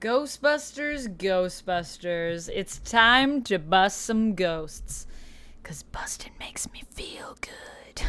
Ghostbusters, Ghostbusters. It's time to bust some ghosts. 'Cause busting makes me feel good.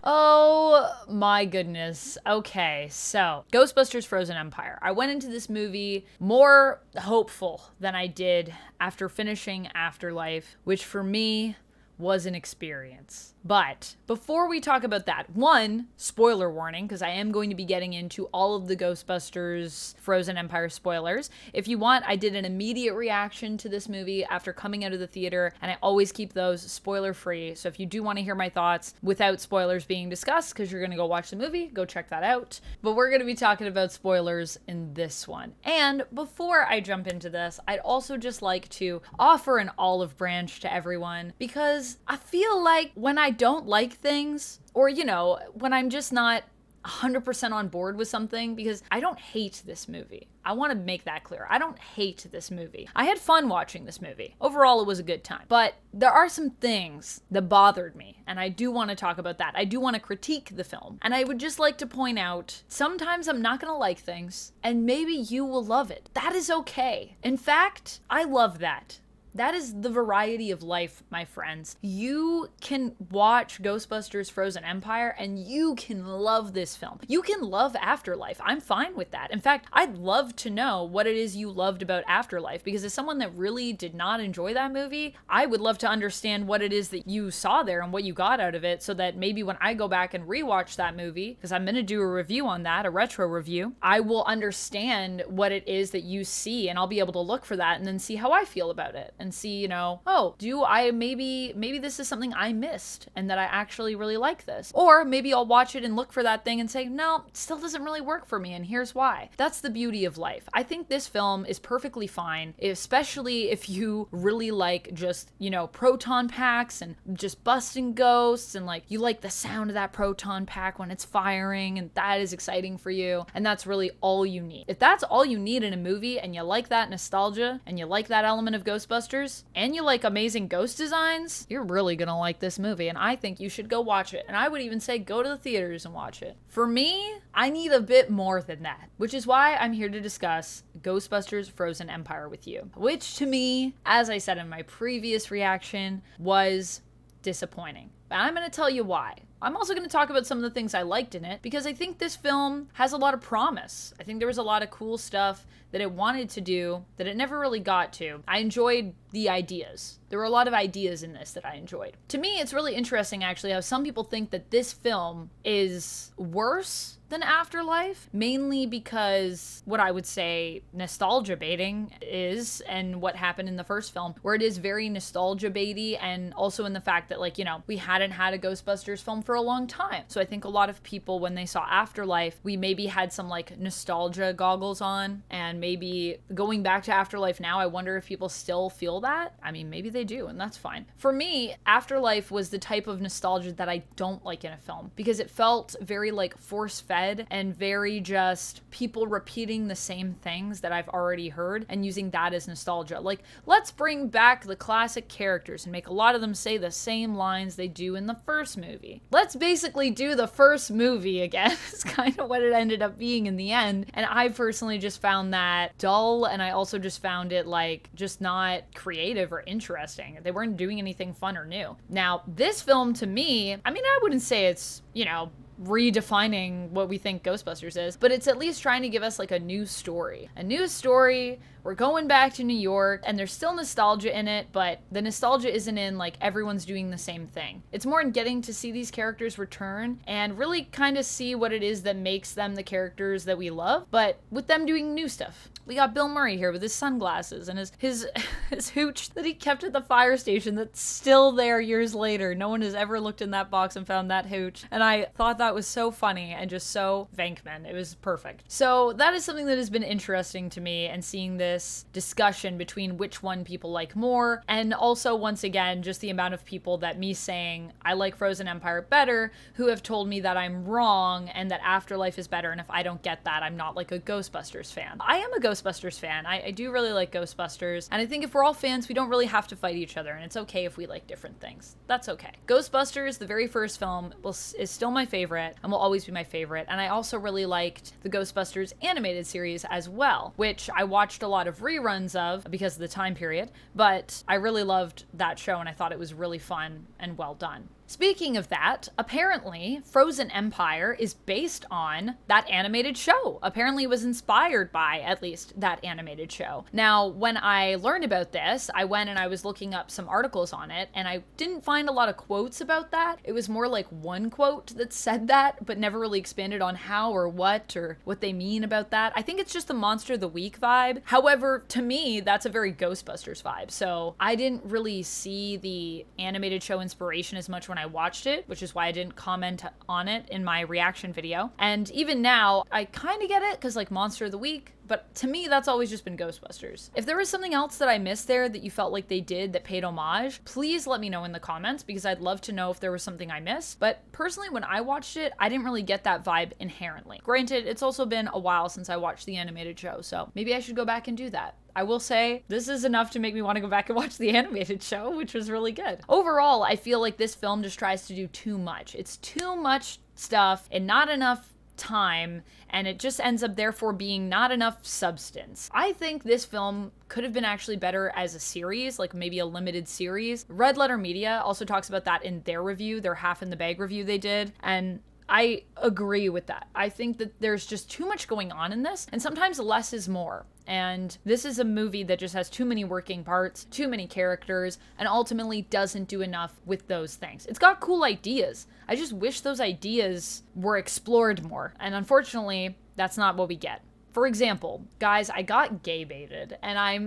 Oh my goodness. Okay, so Ghostbusters Frozen Empire. I went into this movie more hopeful than I did after finishing Afterlife, which for me was an experience. But before we talk about that, one, spoiler warning, because I am going to be getting into all of the Ghostbusters Frozen Empire spoilers. If you want, I did an immediate reaction to this movie after coming out of the theater, and I always keep those spoiler free. So if you do want to hear my thoughts without spoilers being discussed, because you're going to go watch the movie, go check that out. But we're going to be talking about spoilers in this one. And before I jump into this, I'd also just like to offer an olive branch to everyone, because I feel like when I don't like things, or, you know, when I'm just not 100% on board with something, because I don't hate this movie. I want to make that clear. I don't hate this movie. I had fun watching this movie. Overall, it was a good time. But there are some things that bothered me, and I do want to talk about that. I do want to critique the film. And I would just like to point out, sometimes I'm not going to like things, and maybe you will love it. That is okay. In fact, I love that. That is the variety of life, my friends. You can watch Ghostbusters Frozen Empire and you can love this film. You can love Afterlife. I'm fine with that. In fact, I'd love to know what it is you loved about Afterlife, because as someone that really did not enjoy that movie, I would love to understand what it is that you saw there and what you got out of it, so that maybe when I go back and rewatch that movie, because I'm going to do a review on that, a retro review, I will understand what it is that you see, and I'll be able to look for that and then see how I feel about it. And see, you know, oh, do I maybe this is something I missed and that I actually really like this. Or maybe I'll watch it and look for that thing and say, no, it still doesn't really work for me, and here's why. That's the beauty of life. I think this film is perfectly fine, especially if you really like just, you know, proton packs and just busting ghosts, and like you like the sound of that proton pack when it's firing, and that is exciting for you, and that's really all you need. If that's all you need in a movie, and you like that nostalgia, and you like that element of Ghostbusters, and you like amazing ghost designs, you're really gonna like this movie, and I think you should go watch it. And I would even say go to the theaters and watch it. For me, I need a bit more than that, which is why I'm here to discuss Ghostbusters Frozen Empire with you, which to me, as I said in my previous reaction, was disappointing. But I'm going to tell you why. I'm also going to talk about some of the things I liked in it, because I think this film has a lot of promise. I think there was a lot of cool stuff that it wanted to do that it never really got to. I enjoyed the ideas. There were a lot of ideas in this that I enjoyed. To me, it's really interesting, actually, how some people think that this film is worse than Afterlife, mainly because what I would say nostalgia baiting is, and what happened in the first film, where it is very nostalgia baity, and also in the fact that, like, you know, we hadn't had a Ghostbusters film for a long time. So I think a lot of people, when they saw Afterlife, we maybe had some like nostalgia goggles on, and maybe going back to Afterlife now, I wonder if people still feel that. I mean, maybe they do, and that's fine. For me, Afterlife was the type of nostalgia that I don't like in a film, because it felt very like force-fed and very just people repeating the same things that I've already heard and using that as nostalgia. Like, let's bring back the classic characters and make a lot of them say the same lines they do in the first movie. Let's basically do the first movie again. It's kind of what it ended up being in the end. And I personally just found that dull, and I also just found it like just not creative or interesting. They weren't doing anything fun or new. Now, this film to me, I mean, I wouldn't say it's, you know, redefining what we think Ghostbusters is, but it's at least trying to give us like a new story. A new story. We're going back to New York, and there's still nostalgia in it, but the nostalgia isn't in like everyone's doing the same thing. It's more in getting to see these characters return and really kind of see what it is that makes them the characters that we love, but with them doing new stuff. We got Bill Murray here with his sunglasses and his hooch that he kept at the fire station that's still there years later. No one has ever looked in that box and found that hooch. And I thought that was so funny and just so Venkman. It was perfect. So that is something that has been interesting to me, and seeing this discussion between which one people like more, and also once again just the amount of people that me saying I like Frozen Empire better who have told me that I'm wrong and that Afterlife is better, and if I don't get that, I'm not like a Ghostbusters fan. I am a Ghostbusters fan. I do really like Ghostbusters, and I think if we're all fans, we don't really have to fight each other, and it's okay if we like different things. That's okay. Ghostbusters, the very first film, is still my favorite. favorite and will always be my favorite. And I also really liked the Ghostbusters animated series as well, which I watched a lot of reruns of because of the time period, but I really loved that show and I thought it was really fun and well done. Speaking of that, apparently Frozen Empire is based on that animated show. Apparently it was inspired by, at least, that animated show. Now, when I learned about this, I went and I was looking up some articles on it, and I didn't find a lot of quotes about that. It was more like one quote that said that, but never really expanded on how or what they mean about that. I think it's just the Monster of the Week vibe. However, to me, that's a very Ghostbusters vibe. So I didn't really see the animated show inspiration as much when I watched it, which is why I didn't comment on it in my reaction video. And even now, I kind of get it because like Monster of the Week, but to me, that's always just been Ghostbusters. If there was something else that I missed there that you felt like they did that paid homage, please let me know in the comments because I'd love to know if there was something I missed. But personally, when I watched it, I didn't really get that vibe inherently. Granted, it's also been a while since I watched the animated show, so maybe I should go back and do that. I will say this is enough to make me want to go back and watch the animated show, which was really good. Overall, I feel like this film just tries to do too much. It's too much stuff and not enough time, and it just ends up therefore being not enough substance. I think this film could have been actually better as a series, like maybe a limited series. Red Letter Media also talks about that in their review, their Half in the Bag review they did, and I agree with that. I think that there's just too much going on in this, and sometimes less is more. And this is a movie that just has too many working parts, too many characters, and ultimately doesn't do enough with those things. It's got cool ideas. I just wish those ideas were explored more. And unfortunately, that's not what we get. For example, guys, I got gay baited, and I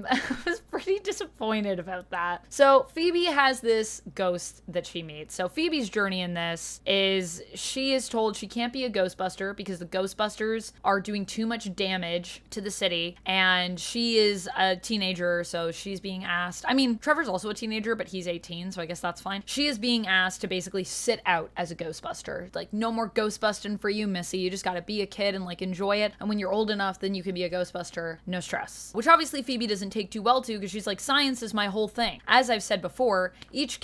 was pretty disappointed about that. So Phoebe has this ghost that she meets. So Phoebe's journey in this is she is told she can't be a Ghostbuster because the Ghostbusters are doing too much damage to the city, and she is a teenager, so she's being asked. I mean, Trevor's also a teenager, but he's 18, so I guess that's fine. She is being asked to basically sit out as a Ghostbuster. Like, no more Ghostbusting for you, Missy. You just gotta be a kid and like enjoy it. And when you're old enough, then you can be a Ghostbuster, no stress. Which obviously Phoebe doesn't take too well to because she's like, science is my whole thing. As I've said before, each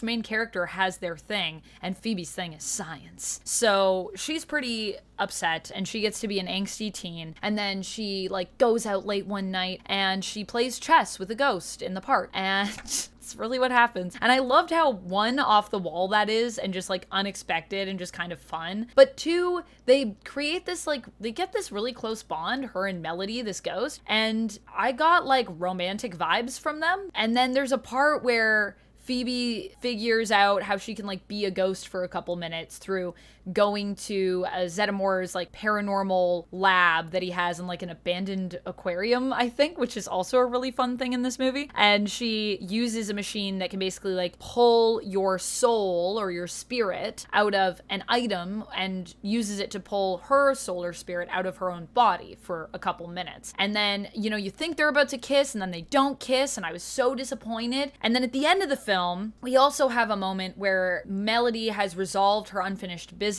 main character has their thing, and Phoebe's thing is science. So she's pretty upset, and she gets to be an angsty teen, and then she like goes out late one night and she plays chess with a ghost in the park, and it's really what happens. And I loved how one, off the wall that is, and just like unexpected and just kind of fun, but two, they create this like, they get this really close bond, her and Melody, this ghost, and I got like romantic vibes from them. And then there's a part where Phoebe figures out how she can like be a ghost for a couple minutes through going to Zeddemore's like paranormal lab that he has in like an abandoned aquarium, I think, which is also a really fun thing in this movie. And she uses a machine that can basically like pull your soul or your spirit out of an item and uses it to pull her soul or spirit out of her own body for a couple minutes. And then, you know, you think they're about to kiss and then they don't kiss, and I was so disappointed. And then at the end of the film, we also have a moment where Melody has resolved her unfinished business.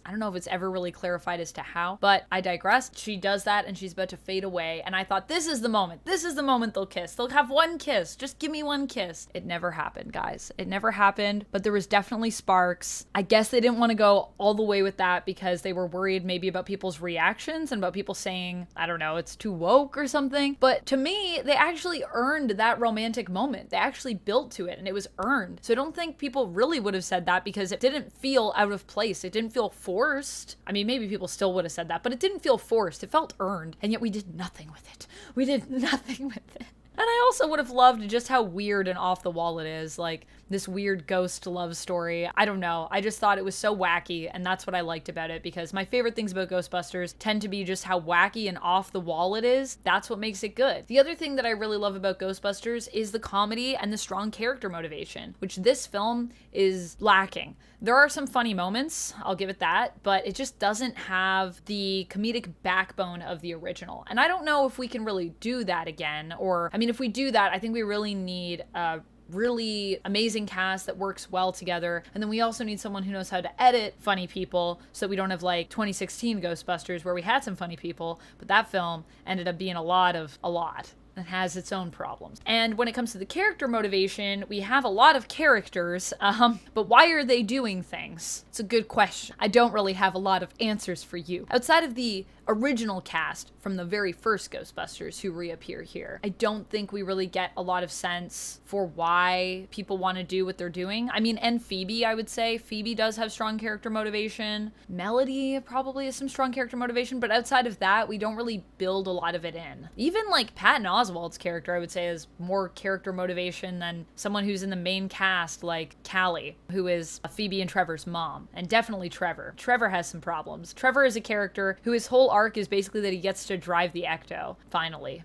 I don't know if it's ever really clarified as to how, but I digress. She does that and she's about to fade away, and I thought, this is the moment. This is the moment they'll kiss. They'll have one kiss. Just give me one kiss. It never happened, guys. It never happened, but there was definitely sparks. I guess they didn't want to go all the way with that because they were worried maybe about people's reactions and about people saying, I don't know, it's too woke or something. But to me, they actually earned that romantic moment. They actually built to it and it was earned. So I don't think people really would have said that because it didn't feel out of place. It didn't feel forced. I mean, maybe people still would have said that, but it didn't feel forced. It felt earned. And yet we did nothing with it. We did nothing with it. And I also would have loved just how weird and off the wall it is. Like this weird ghost love story. I don't know. I just thought it was so wacky, and that's what I liked about it, because my favorite things about Ghostbusters tend to be just how wacky and off the wall it is. That's what makes it good. The other thing that I really love about Ghostbusters is the comedy and the strong character motivation, which this film is lacking. There are some funny moments, I'll give it that, but it just doesn't have the comedic backbone of the original. And I don't know if we can really do that again, or, I mean, if we do that, I think we really need a really amazing cast that works well together. And then we also need someone who knows how to edit funny people so that we don't have like 2016 Ghostbusters where we had some funny people, but that film ended up being a lot. and has its own problems. And when it comes to the character motivation, we have a lot of characters, but why are they doing things? It's a good question. I don't really have a lot of answers for you. Outside of the original cast from the very first Ghostbusters who reappear here, I don't think we really get a lot of sense for why people want to do what they're doing. I mean, and Phoebe, I would say. Phoebe does have strong character motivation. Melody probably has some strong character motivation, but outside of that, we don't really build a lot of it in. Even like Patton Oswalt's character, I would say, has more character motivation than someone who's in the main cast like Callie, who is Phoebe and Trevor's mom. And definitely Trevor. Trevor has some problems. Trevor is a character who his whole arc is basically that he gets to drive the Ecto, finally.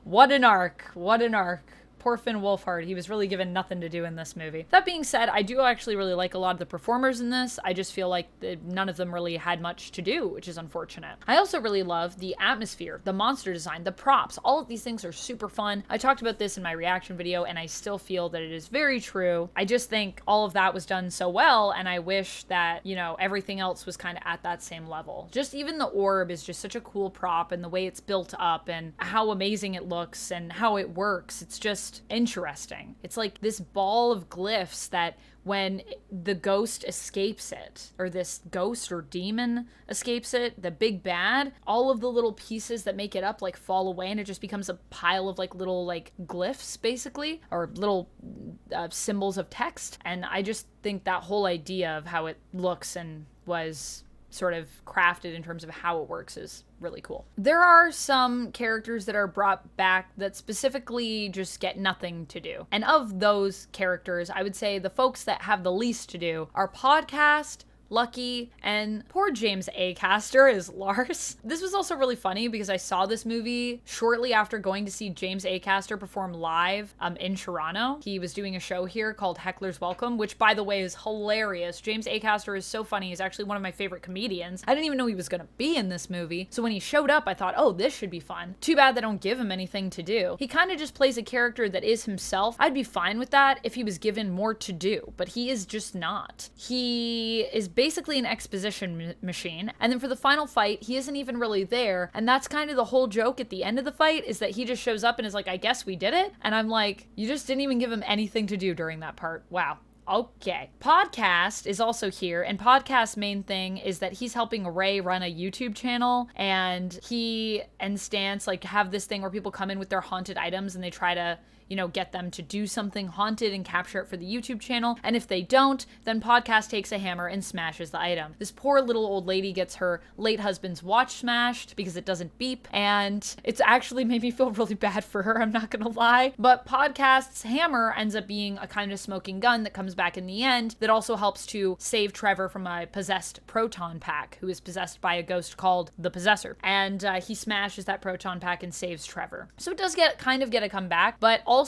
What an arc. What an arc. Poor Finn Wolfhard, he was really given nothing to do in this movie. That being said, I do actually really like a lot of the performers in this. I just feel like none of them really had much to do, which is unfortunate. I also really love the atmosphere, the monster design, the props. All of these things are super fun. I talked about this in my reaction video, and I still feel that it is very true. I just think all of that was done so well, and I wish that, you know, everything else was kind of at that same level. Just even the orb is just such a cool prop, and the way it's built up, and how amazing it looks, and how it works. It's just interesting. It's like this ball of glyphs that when the ghost escapes it, or this ghost or demon escapes it, the big bad, all of the little pieces that make it up like fall away, and it just becomes a pile of like little like glyphs basically, or little symbols of text. And I just think that whole idea of how it looks and was sort of crafted in terms of how it works is really cool. There are some characters that are brought back that specifically just get nothing to do. And of those characters, I would say the folks that have the least to do are Podcast, Lucky, and poor James Acaster as Lars. This was also really funny because I saw this movie shortly after going to see James Acaster perform live in Toronto. He was doing a show here called Heckler's Welcome, which by the way is hilarious. James Acaster is so funny. He's actually one of my favorite comedians. I didn't even know he was gonna be in this movie. So when he showed up, I thought, oh, this should be fun. Too bad they don't give him anything to do. He kind of just plays a character that is himself. I'd be fine with that if he was given more to do, but he is just not. He is basically an exposition machine, and then for the final fight, he isn't even really there, and that's kind of the whole joke at the end of the fight, is that he just shows up and is like, I guess we did it, and I'm like, you just didn't even give him anything to do during that part. Wow. Okay. Podcast is also here, and Podcast's main thing is that he's helping Ray run a YouTube channel, and he and Stantz like have this thing where people come in with their haunted items and they try to, you know, get them to do something haunted and capture it for the YouTube channel. And if they don't, then Podcast takes a hammer and smashes the item. This poor little old lady gets her late husband's watch smashed because it doesn't beep. And it's actually made me feel really bad for her, I'm not gonna lie. But Podcast's hammer ends up being a kind of smoking gun that comes back in the end that also helps to save Trevor from a possessed proton pack, who is possessed by a ghost called the Possessor. And he smashes that proton pack and saves Trevor. So it does kind of get a comeback, but also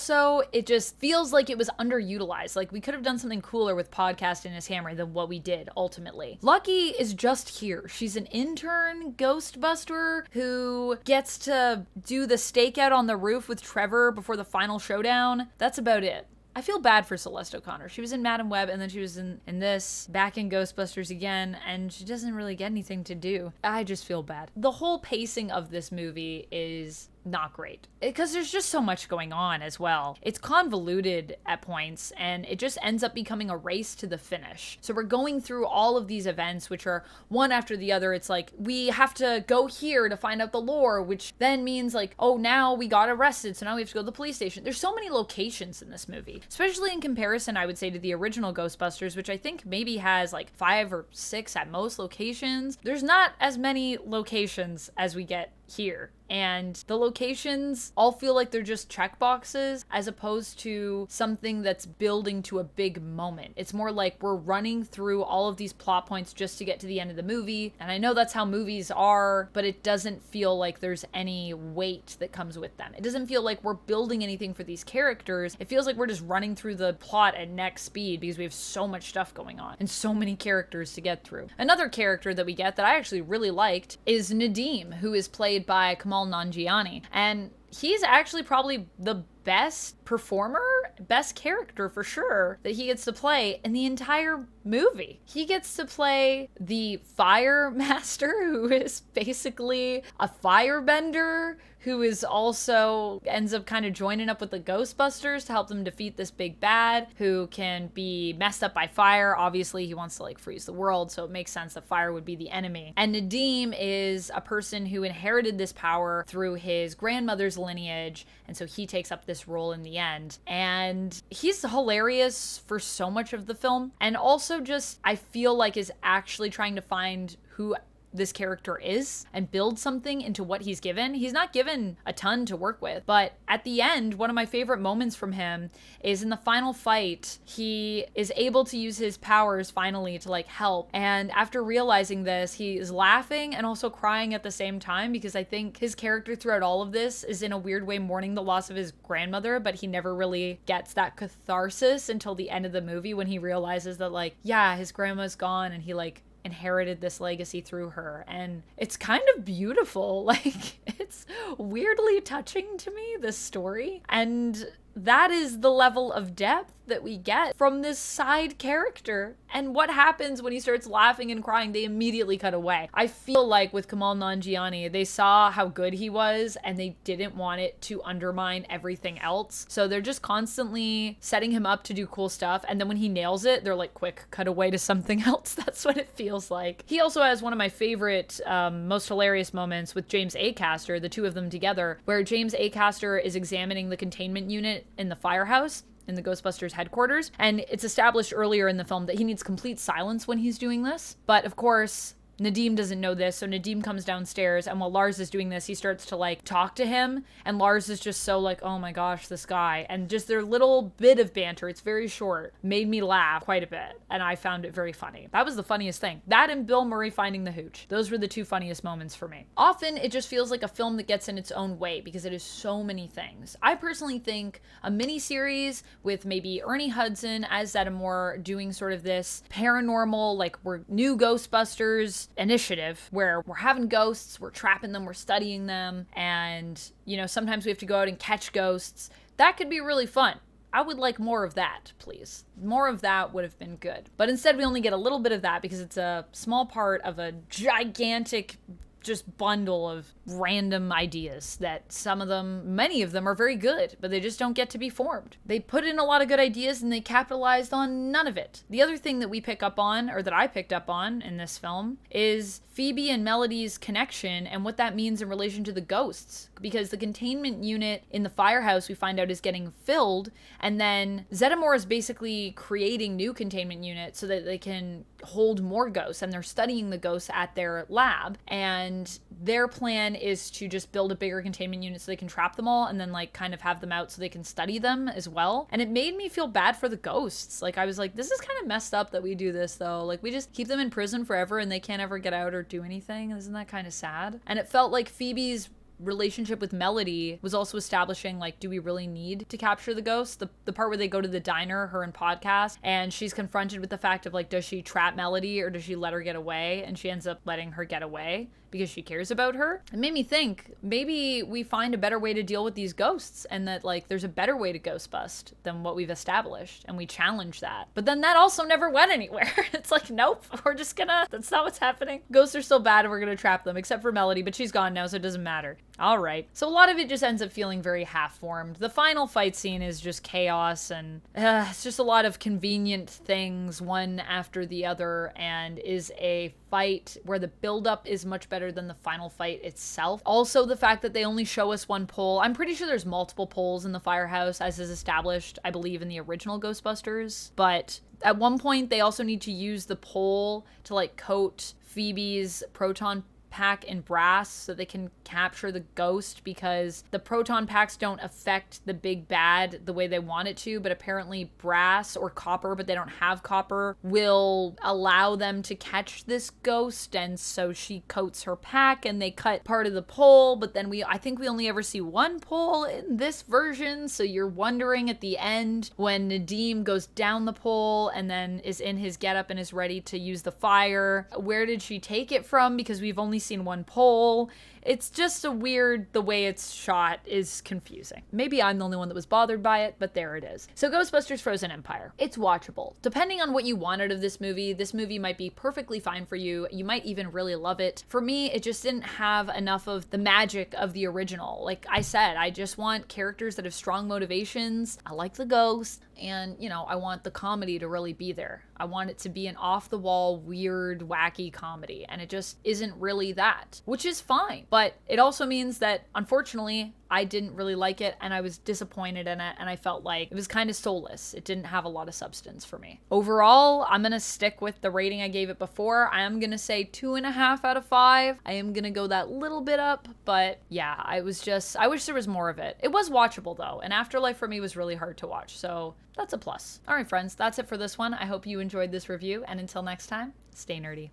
it just feels like it was underutilized. Like we could have done something cooler with Podcast and his hammer than what we did ultimately. Lucky is just here. She's an intern Ghostbuster who gets to do the stakeout on the roof with Trevor before the final showdown. That's about it. I feel bad for Celeste O'Connor. She was in Madam Web, and then she was in this, back in Ghostbusters again, and she doesn't really get anything to do. I just feel bad. The whole pacing of this movie is not great because there's just so much going on as well. It's convoluted at points, and it just ends up becoming a race to the finish. So we're going through all of these events, which are one after the other. It's like, we have to go here to find out the lore, which then means like, oh, now we got arrested, so now we have to go to the police station. There's so many locations in this movie, especially in comparison, I would say, to the original Ghostbusters, which I think maybe has like 5 or 6 at most locations. There's not as many locations as we get here. And the locations all feel like they're just checkboxes as opposed to something that's building to a big moment. It's more like we're running through all of these plot points just to get to the end of the movie. And I know that's how movies are, but it doesn't feel like there's any weight that comes with them. It doesn't feel like we're building anything for these characters. It feels like we're just running through the plot at neck speed because we have so much stuff going on and so many characters to get through. Another character that we get that I actually really liked is Nadeem, who is played by Kumail Nanjiani. And he's actually probably the best performer, best character for sure that he gets to play in the entire movie. He gets to play the fire master, who is basically a firebender, who is also ends up kind of joining up with the Ghostbusters to help them defeat this big bad, who can be messed up by fire. Obviously, he wants to like freeze the world, so it makes sense that fire would be the enemy. And Nadeem is a person who inherited this power through his grandmother's lineage, and so he takes up this role in the end. And he's hilarious for so much of the film, and also just, I feel like, is actually trying to find who this character is and build something into what he's given. He's not given a ton to work with, but at the end, one of my favorite moments from him is in the final fight. He is able to use his powers finally to like help, and after realizing this, he is laughing and also crying at the same time, because I think his character throughout all of this is in a weird way mourning the loss of his grandmother, but he never really gets that catharsis until the end of the movie when he realizes that like, yeah, his grandma's gone and he like inherited this legacy through her. And it's kind of beautiful. Like, it's weirdly touching to me, this story. And that is the level of depth that we get from this side character. And what happens when he starts laughing and crying, they immediately cut away. I feel like with Kumail Nanjiani, they saw how good he was and they didn't want it to undermine everything else. So they're just constantly setting him up to do cool stuff. And then when he nails it, they're like, quick, cut away to something else. That's what it feels like. He also has one of my favorite, most hilarious moments with James Acaster, the two of them together, where James Acaster is examining the containment unit in the firehouse in the Ghostbusters headquarters. And it's established earlier in the film that he needs complete silence when he's doing this. But of course, Nadeem doesn't know this, so Nadeem comes downstairs, and while Lars is doing this, he starts to like talk to him, and Lars is just so like, oh my gosh, this guy. And just their little bit of banter, it's very short, made me laugh quite a bit, and I found it very funny. That was the funniest thing. That and Bill Murray finding the hooch. Those were the two funniest moments for me. Often, it just feels like a film that gets in its own way because it is so many things. I personally think a miniseries with maybe Ernie Hudson as Zeddemore doing sort of this paranormal, like we're new Ghostbusters initiative where we're having ghosts, we're trapping them, we're studying them, and you know, sometimes we have to go out and catch ghosts. That could be really fun. I would like more of that, please. More of that would have been good. But instead we only get a little bit of that because it's a small part of a gigantic just bundle of random ideas that some of them, many of them are very good, but they just don't get to be formed. They put in a lot of good ideas and they capitalized on none of it. The other thing that we pick up on, or that I picked up on in this film, is Phoebe and Melody's connection and what that means in relation to the ghosts. Because the containment unit in the firehouse, we find out, is getting filled, and then Zeddemore is basically creating new containment units so that they can hold more ghosts, and they're studying the ghosts at their lab, and their plan is to just build a bigger containment unit so they can trap them all and then like kind of have them out so they can study them as well. And it made me feel bad for the ghosts. Like, I was like, this is kind of messed up that we do this though. Like, we just keep them in prison forever and they can't ever get out or do anything. Isn't that kind of sad? And it felt like Phoebe's relationship with Melody was also establishing, like, do we really need to capture the ghosts? The part where they go to the diner, her and Podcast, and she's confronted with the fact of like, does she trap Melody or does she let her get away? And she ends up letting her get away because she cares about her. It made me think, maybe we find a better way to deal with these ghosts, and that like there's a better way to ghost bust than what we've established, and we challenge that. But then that also never went anywhere. It's like, nope, we're just gonna, that's not what's happening. Ghosts are still bad and we're gonna trap them, except for Melody, but she's gone now, so it doesn't matter. All right. So a lot of it just ends up feeling very half-formed. The final fight scene is just chaos, and it's just a lot of convenient things, one after the other, and is a fight where the buildup is much better than the final fight itself. Also, the fact that they only show us one pole. I'm pretty sure there's multiple poles in the firehouse, as is established, I believe, in the original Ghostbusters. But at one point, they also need to use the pole to like coat Phoebe's proton pack in brass so they can capture the ghost, because the proton packs don't affect the big bad the way they want it to, but apparently brass or copper, but they don't have copper, will allow them to catch this ghost. And so she coats her pack and they cut part of the pole, but then I think we only ever see one pole in this version, so you're wondering at the end when Nadeem goes down the pole and then is in his getup and is ready to use the fire, where did she take it from? Because we've only seen one poll. It's just a weird, the way it's shot is confusing. Maybe I'm the only one that was bothered by it, but there it is. So Ghostbusters Frozen Empire. It's watchable. Depending on what you wanted of this movie might be perfectly fine for you. You might even really love it. For me, it just didn't have enough of the magic of the original. Like I said, I just want characters that have strong motivations. I like the ghost. And, you know, I want the comedy to really be there. I want it to be an off-the-wall, weird, wacky comedy. And it just isn't really that, which is fine. But it also means that, unfortunately, I didn't really like it and I was disappointed in it. And I felt like it was kind of soulless. It didn't have a lot of substance for me. Overall, I'm going to stick with the rating I gave it before. I am going to say 2.5 out of 5. I am going to go that little bit up. But yeah, I wish there was more of it. It was watchable though. And Afterlife for me was really hard to watch. So that's a plus. All right, friends, that's it for this one. I hope you enjoyed this review. And until next time, stay nerdy.